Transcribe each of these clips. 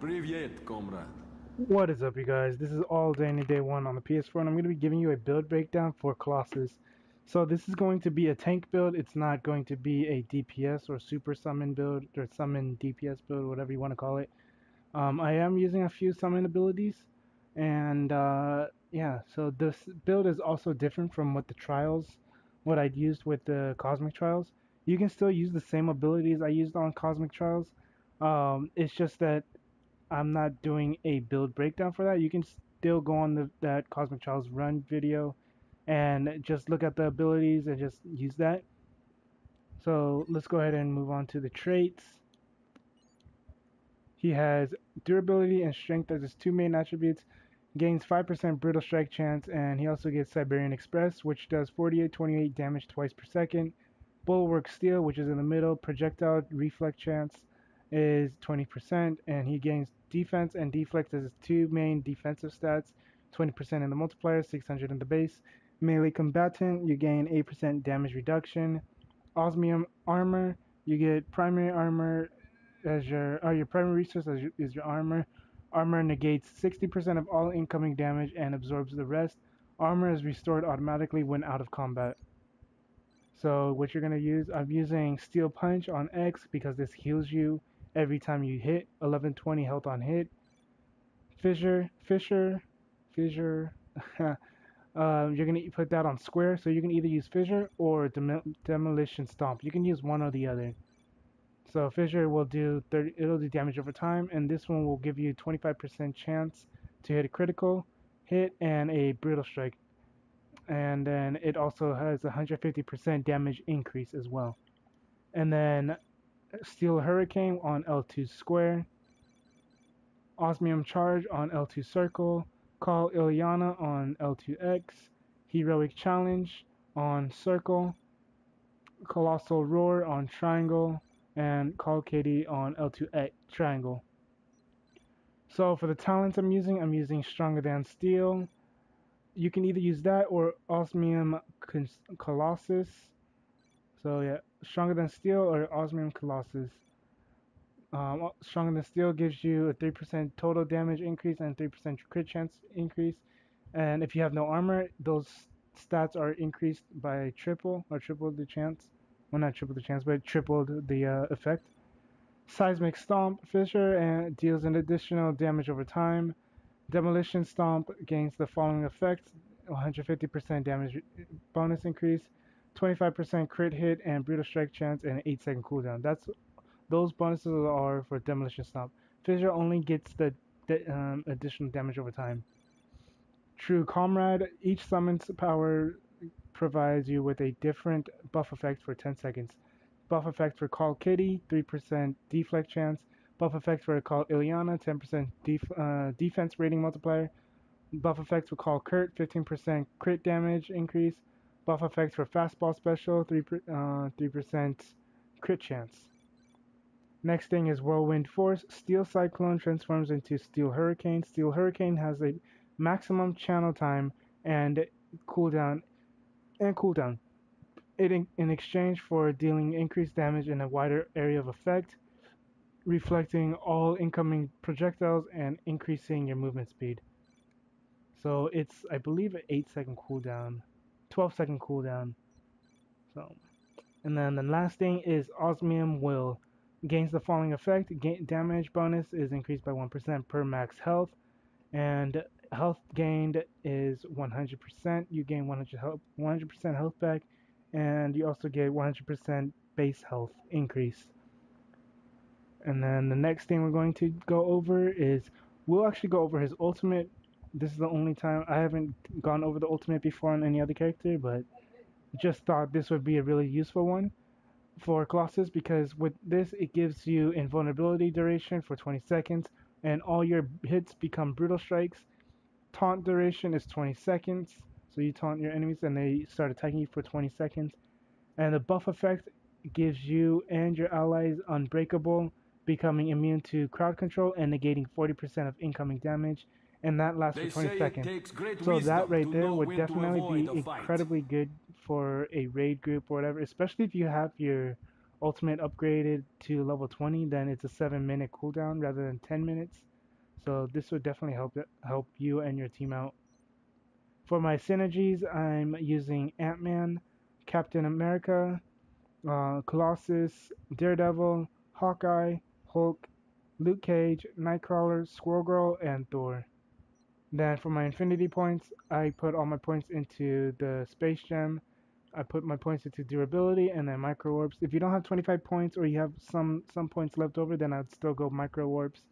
Привет, comrade. What is up, you guys? This is All Danny Day 1 on the PS4, and I'm going to be giving you a build breakdown for Colossus. So this is going to be a tank build. It's not going to be a DPS or super summon build, or summon DPS build, whatever you want to call it. I am using a few summon abilities, and yeah, so this build is also different from what I'd used with the Cosmic Trials. You can still use the same abilities I used on Cosmic Trials. It's just that I'm not doing a build breakdown for that. You can still go on that Cosmic Trials run video and just look at the abilities and just use that. So let's go ahead and move on to the traits. He has durability and strength as his two main attributes, gains 5% brittle strike chance, and he also gets Siberian Express, which does 48-28 damage twice per second. Bulwark Steel, which is in the middle, projectile reflect chance is 20%, and he gains defense and deflect as his two main defensive stats, 20% in the multiplier, 600 in the base. Melee combatant, you gain 8% damage reduction. Osmium armor, you get primary armor as your primary resource is your armor. Armor negates 60% of all incoming damage and absorbs the rest. Armor is restored automatically when out of combat. So what you're going to use, I'm using Steel Punch on X because this heals you every time you hit, 1120 health on hit. Fissure, you're going to put that on square, so you can either use Fissure or Demolition Stomp. You can use one or the other. So Fissure will do it'll do damage over time, and this one will give you 25% chance to hit a critical hit and a brutal strike. And then it also has 150% damage increase as well. And then Steel Hurricane on L2 square, Osmium Charge on L2 circle, Call Ilyana on L2X, Heroic Challenge on circle, Colossal Roar on triangle, and Call Katie on L2X triangle. So for the talents I'm using Stronger Than Steel. You can either use that or Osmium Colossus. So yeah, Stronger Than Steel or Osmium Colossus. Stronger Than Steel gives you a 3% total damage increase and 3% crit chance increase. And if you have no armor, those stats are increased by triple the chance. Well, not triple the chance, but tripled the effect. Seismic Stomp, Fissure, and deals an additional damage over time. Demolition Stomp gains the following effects: 150% damage bonus increase, 25% crit hit and brutal strike chance, and an 8-second cooldown. Those bonuses are for Demolition Stomp. Fissure only gets the additional damage over time. True Comrade, each summon's power provides you with a different buff effect for 10 seconds. Buff effect for Call Kitty, 3% deflect chance. Buff effect for Call Ilyana, 10% defense rating multiplier. Buff effect for Call Kurt, 15% crit damage increase. Buff effect for Fastball Special, 3% crit chance. Next thing is Whirlwind Force. Steel Cyclone transforms into Steel Hurricane. Steel Hurricane has a maximum channel time and cooldown. In exchange for dealing increased damage in a wider area of effect, reflecting all incoming projectiles and increasing your movement speed. So it's, I believe, an 8-second cooldown, 12-second cooldown. So, and then the last thing is Osmium Will. Gains the following effect: damage bonus is increased by 1% per max health, and health gained is 100%. You gain 100% health back, and you also get 100% base health increase. And then the next thing we're going to go over is, we'll actually go over his ultimate. This is the only time I haven't gone over the ultimate before on any other character, but just thought this would be a really useful one for Colossus, because with this it gives you invulnerability duration for 20 seconds, and all your hits become brutal strikes. Taunt duration is 20 seconds, so you taunt your enemies and they start attacking you for 20 seconds. And the buff effect gives you and your allies unbreakable, becoming immune to crowd control and negating 40% of incoming damage, and that lasts for 20 seconds. So that right there would definitely be incredibly good for a raid group or whatever, especially if you have your ultimate upgraded to level 20, then it's a 7-minute cooldown rather than 10 minutes. So this would definitely help you and your team out. For my synergies, I'm using Ant-Man, Captain America, Colossus, Daredevil, Hawkeye, Hulk, Luke Cage, Nightcrawler, Squirrel Girl, and Thor. Then for my infinity points, I put all my points into the Space Gem. I put my points into durability and then micro orbs. If you don't have 25 points or you have some points left over, then I'd still go micro orbs.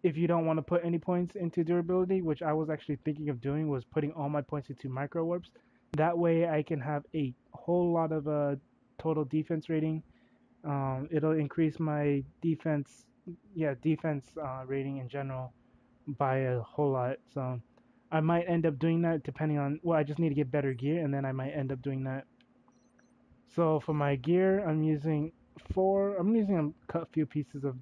If you don't want to put any points into durability, which I was actually thinking of doing, was putting all my points into micro orbs. That way I can have a whole lot of total defense rating. It'll increase my defense rating in general by a whole lot. So I might end up doing that depending on, well, I just need to get better gear and then I might end up doing that. So for my gear, I'm using a few pieces of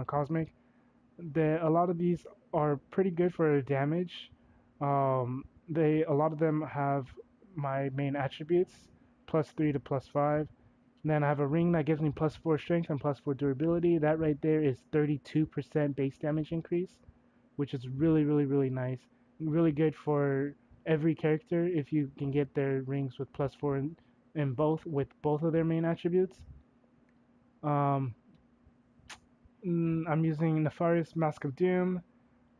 cosmic. A lot of these are pretty good for damage. A lot of them have my main attributes, +3 to +5. Then I have a ring that gives me +4 strength and +4 durability. That right there is 32% base damage increase, which is really, really, really nice. Really good for every character if you can get their rings with +4 with both of their main attributes. I'm using Nefarious Mask of Doom,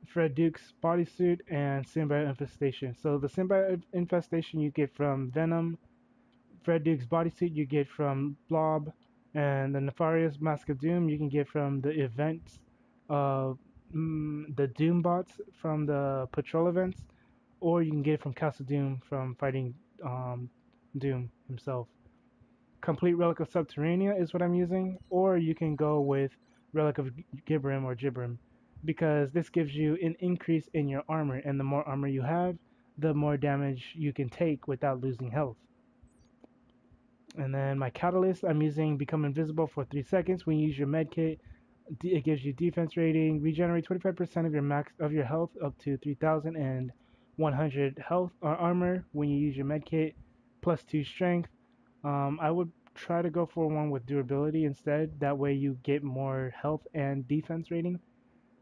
Fred Duke's bodysuit, and Symbiote Infestation. So the Symbiote Infestation you get from Venom, Fred Duke's bodysuit you get from Blob, and the Nefarious Mask of Doom you can get from the events, the Doom bots from the patrol events, or you can get it from Castle Doom from fighting Doom himself. Complete Relic of Subterranea is what I'm using, or you can go with Relic of Gibrim or Gibrim, because this gives you an increase in your armor, and the more armor you have, the more damage you can take without losing health. And then my catalyst, I'm using Become Invisible for 3 seconds. When you use your medkit, it gives you defense rating, regenerate 25% of your health up to 3,100 health or armor when you use your medkit, +2 strength. I would try to go for one with durability instead. That way you get more health and defense rating.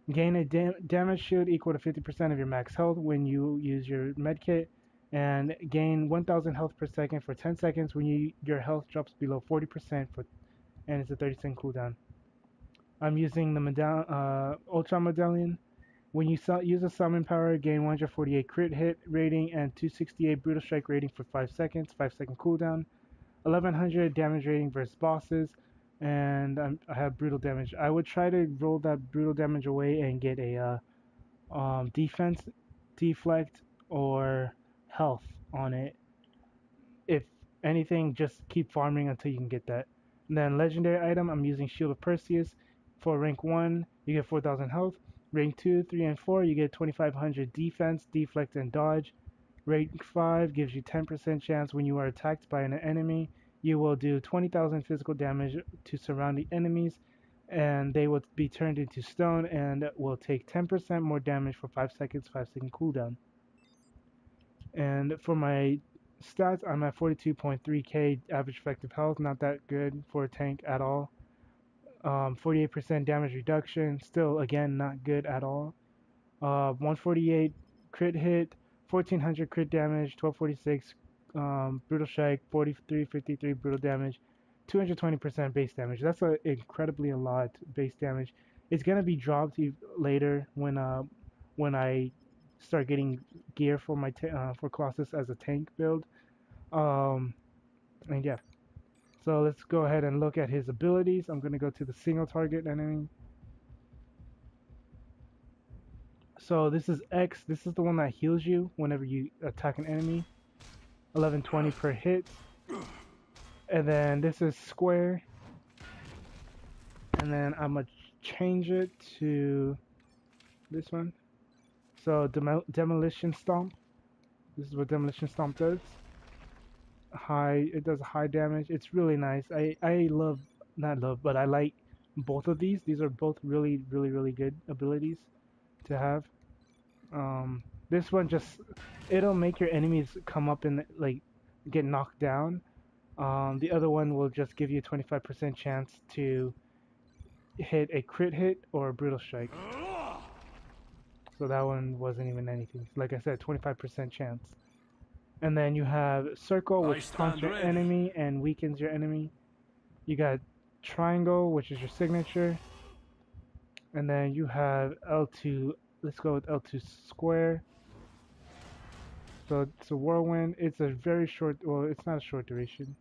Gain a damage shield equal to 50% of your max health when you use your medkit, and gain 1,000 health per second for 10 seconds when your health drops below 40% and it's a 30-second cooldown. I'm using the Ultron Medallion. When you use a summon power, gain 148 crit hit rating and 268 brutal strike rating for 5 seconds, 5-second cooldown. 1100 damage rating versus bosses, and I have brutal damage. I would try to roll that brutal damage away and get a defense, deflect, or health on it. If anything, just keep farming until you can get that. And then legendary item, I'm using Shield of Perseus. For rank 1, you get 4,000 health. Rank 2, 3, and 4, you get 2,500 defense, deflect, and dodge. Rank 5 gives you 10% chance when you are attacked by an enemy. You will do 20,000 physical damage to surrounding enemies, and they will be turned into stone and will take 10% more damage for 5 seconds, 5-second cooldown. And for my stats, I'm at 42.3k average effective health, not that good for a tank at all. 48% damage reduction, still again not good at all. 148 crit hit, 1400 crit damage, 1246 brutal strike, 4353 brutal damage, 220% base damage. That's incredibly a lot base damage. It's gonna be dropped later when I start getting gear for my for Colossus as a tank build. And yeah. So let's go ahead and look at his abilities. I'm going to go to the single target enemy. So this is X. This is the one that heals you whenever you attack an enemy. 1120 per hit. And then this is square. And then I'm going to change it to this one. So Demolition Stomp. This is what Demolition Stomp does. It does high damage. It's really nice. I like both of these. These are both really, really, really good abilities to have. This one it'll make your enemies come up and like get knocked down, The other one will just give you a 25% chance to hit a crit hit or a brutal strike. So that one wasn't even anything. Like I said, 25% chance. And then you have circle, which taunts your enemy and weakens your enemy. You got triangle, which is your signature. And then you have L2. Let's go with L2 square. So it's a whirlwind. It's a very short, well, it's not a short duration.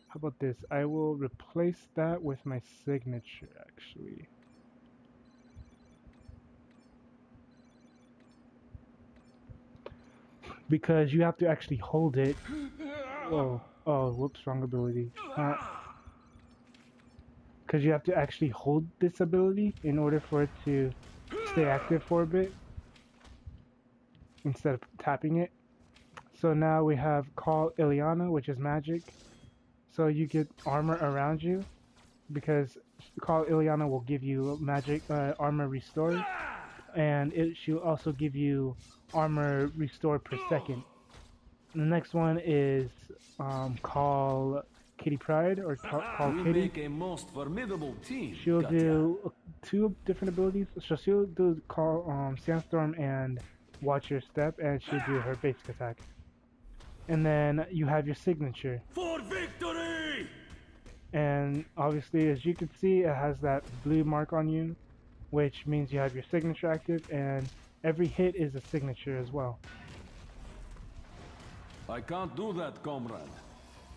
How about this? I will replace that with my signature, actually. Because you have to actually hold it. Whoa. Oh, whoops, wrong ability. Because you have to actually hold this ability in order for it to stay active for a bit instead of tapping it. So now we have Call Ileana, which is magic. So you get armor around you because Call Ileana will give you magic armor restore, and she'll also give you armor restore per second. And the next one is Call Kitty Pride or Call Kitty. Make a most formidable team. She'll do two different abilities. So she'll do Call Sandstorm and Watch Your Step, and she'll do her basic attack. And then you have your signature. For victory! And obviously, as you can see, it has that blue mark on you, which means you have your signature active, and every hit is a signature as well. I can't do that, comrade.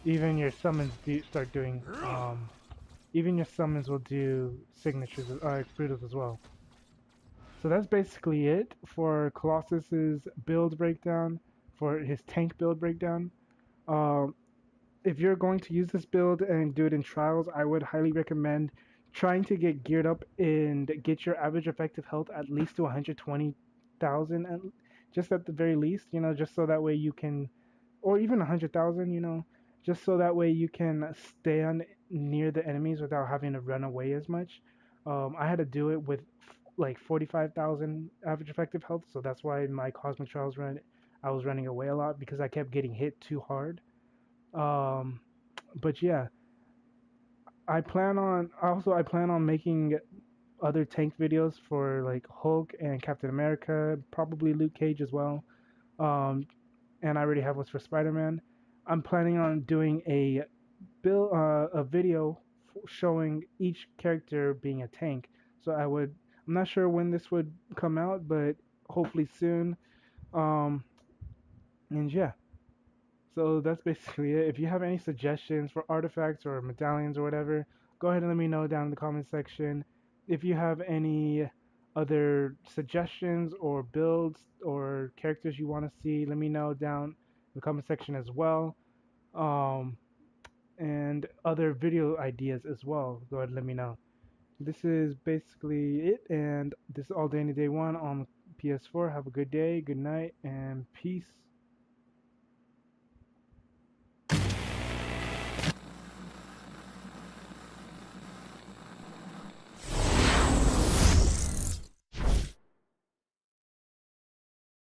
Even your summons start doing, even your summons will do signatures, brutals as well. So that's basically it for Colossus's build breakdown, for his tank build breakdown. If you're going to use this build and do it in trials, I would highly recommend trying to get geared up and get your average effective health at least to 120,000, just at the very least, you know, just so that way you can, or even 100,000, you know, just so that way you can stand near the enemies without having to run away as much. I had to do it with like 45,000 average effective health, so that's why my Cosmic Trials run, I was running away a lot because I kept getting hit too hard. But yeah, I plan on making other tank videos for like Hulk and Captain America, probably Luke Cage as well. And I already have one for Spider-Man. I'm planning on doing a video showing each character being a tank. So I'm not sure when this would come out, but hopefully soon. And yeah. So that's basically it. If you have any suggestions for artifacts or medallions or whatever, go ahead and let me know down in the comment section. If you have any other suggestions or builds or characters you want to see, let me know down in the comment section as well. And other video ideas as well. Go ahead and let me know. This is basically it, and this is All Day Any Day 1 on PS4. Have a good day, good night, and peace.